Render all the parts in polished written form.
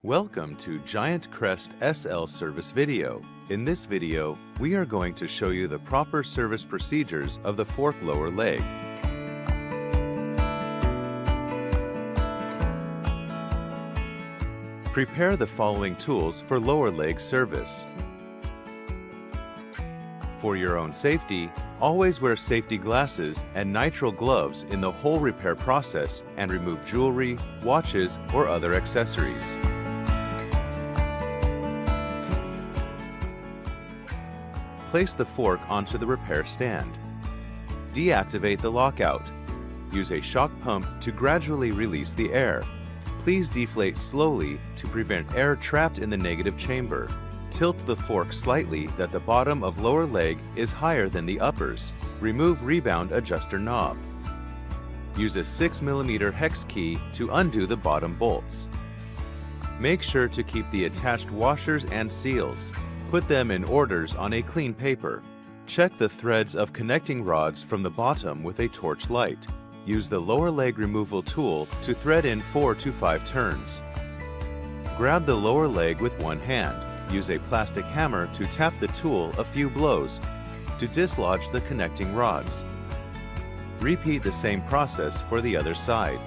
Welcome to Giant Crest SL service video. In this video, we are going to show you the proper service procedures of the fork lower leg. Prepare the following tools for lower leg service. For your own safety, always wear safety glasses and nitrile gloves in the whole repair process and remove jewelry, watches, or other accessories. Place the fork onto the repair stand. Deactivate the lockout. Use a shock pump to gradually release the air. Please deflate slowly to prevent air trapped in the negative chamber. Tilt the fork slightly that the bottom of lower leg is higher than the uppers. Remove rebound adjuster knob. Use a 6mm hex key to undo the bottom bolts. Make sure to keep the attached washers and seals. Put them in orders on a clean paper. Check the threads of connecting rods from the bottom with a torch light. Use the lower leg removal tool to thread in 4 to 5 turns. Grab the lower leg with one hand. Use a plastic hammer to tap the tool a few blows to dislodge the connecting rods. Repeat the same process for the other side.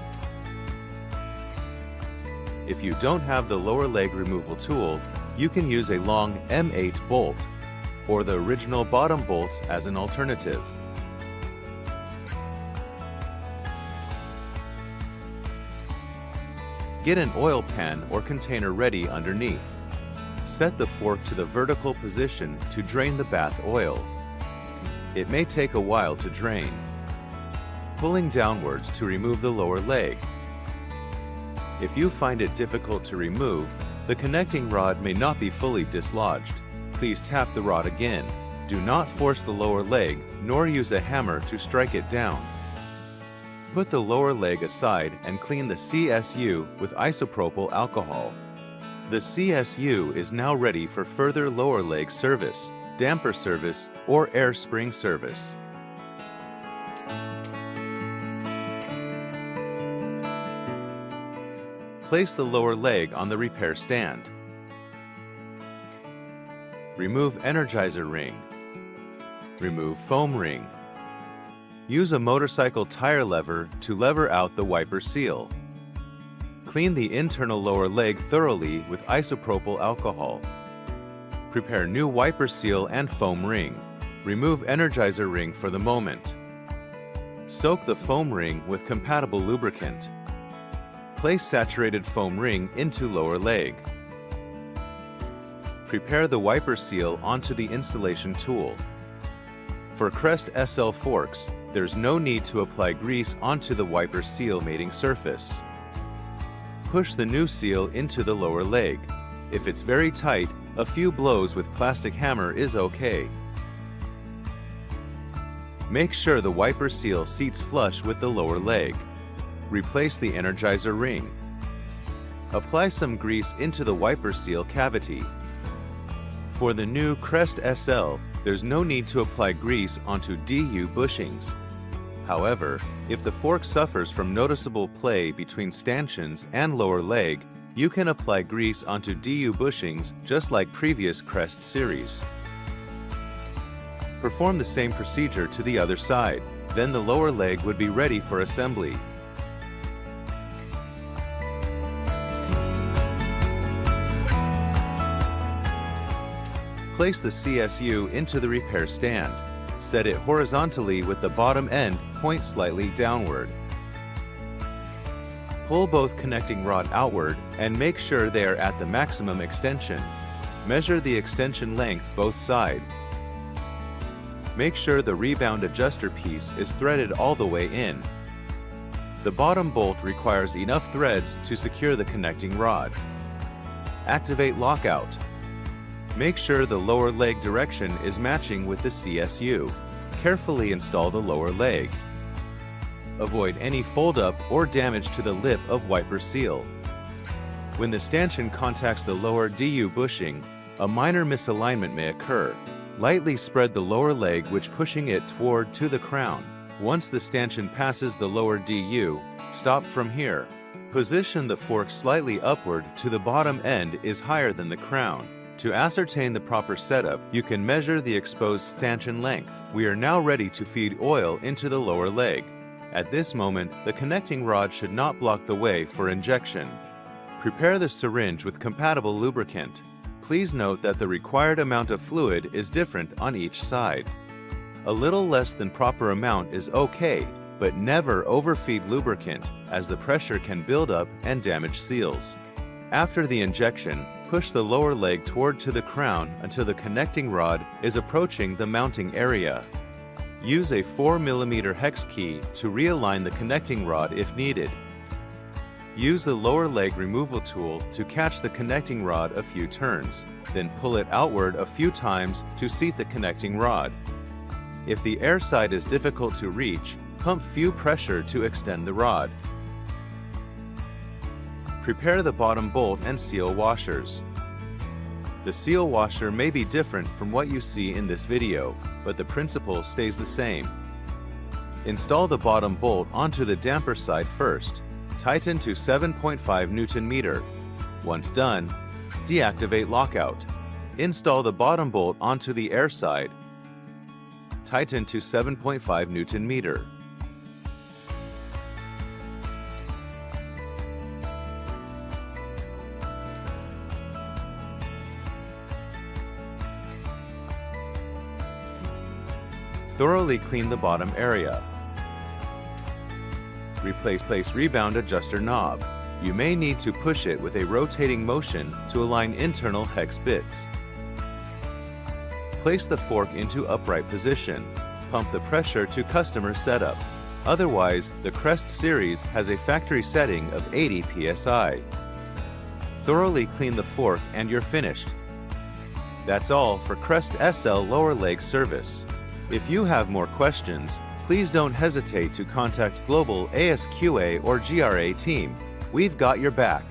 If you don't have the lower leg removal tool, you can use a long M8 bolt or the original bottom bolts as an alternative. Get an oil pan or container ready underneath. Set the fork to the vertical position to drain the bath oil. It may take a while to drain. Pulling downwards to remove the lower leg. If you find it difficult to remove, the connecting rod may not be fully dislodged. Please tap the rod again. Do not force the lower leg, nor use a hammer to strike it down. Put the lower leg aside and clean the CSU with isopropyl alcohol. The CSU is now ready for further lower leg service, damper service, or air spring service. Place the lower leg on the repair stand. Remove energizer ring. Remove foam ring. Use a motorcycle tire lever to lever out the wiper seal. Clean the internal lower leg thoroughly with isopropyl alcohol. Prepare new wiper seal and foam ring. Remove energizer ring for the moment. Soak the foam ring with compatible lubricant. Place saturated foam ring into lower leg. Prepare the wiper seal onto the installation tool. For Crest SL forks, there's no need to apply grease onto the wiper seal mating surface. Push the new seal into the lower leg. If it's very tight, a few blows with plastic hammer is okay. Make sure the wiper seal seats flush with the lower leg. Replace the energizer ring. Apply some grease into the wiper seal cavity. For the new Crest SL, there's no need to apply grease onto DU bushings. However, if the fork suffers from noticeable play between stanchions and lower leg, you can apply grease onto DU bushings just like previous Crest series. Perform the same procedure to the other side, then the lower leg would be ready for assembly. Place the CSU into the repair stand. Set it horizontally with the bottom end point slightly downward. Pull both connecting rod outward and make sure they are at the maximum extension. Measure the extension length both sides. Make sure the rebound adjuster piece is threaded all the way in. The bottom bolt requires enough threads to secure the connecting rod. Activate lockout. Make sure the lower leg direction is matching with the CSU. Carefully install the lower leg. Avoid any fold-up or damage to the lip of wiper seal. When the stanchion contacts the lower DU bushing, a minor misalignment may occur. Lightly spread the lower leg which pushing it toward to the crown. Once the stanchion passes the lower DU, stop from here. Position the fork slightly upward to the bottom end is higher than the crown. To ascertain the proper setup, you can measure the exposed stanchion length. We are now ready to feed oil into the lower leg. At this moment, the connecting rod should not block the way for injection. Prepare the syringe with compatible lubricant. Please note that the required amount of fluid is different on each side. A little less than proper amount is okay, but never overfeed lubricant as the pressure can build up and damage seals. After the injection, push the lower leg toward to the crown until the connecting rod is approaching the mounting area. Use a 4mm hex key to realign the connecting rod if needed. Use the lower leg removal tool to catch the connecting rod a few turns, then pull it outward a few times to seat the connecting rod. If the air side is difficult to reach, pump few pressure to extend the rod. Prepare the bottom bolt and seal washers. The seal washer may be different from what you see in this video, but the principle stays the same. Install the bottom bolt onto the damper side first. Tighten to 7.5 Newton-meter. Once done, deactivate lockout. Install the bottom bolt onto the air side. Tighten to 7.5 Newton-meter. Thoroughly clean the bottom area. Replace rebound adjuster knob. You may need to push it with a rotating motion to align internal hex bits. Place the fork into upright position. Pump the pressure to customer setup. Otherwise, the Crest series has a factory setting of 80 psi. Thoroughly clean the fork and you're finished. That's all for Crest SL lower leg service. If you have more questions, please don't hesitate to contact Global ASQA or GRA team. We've got your back.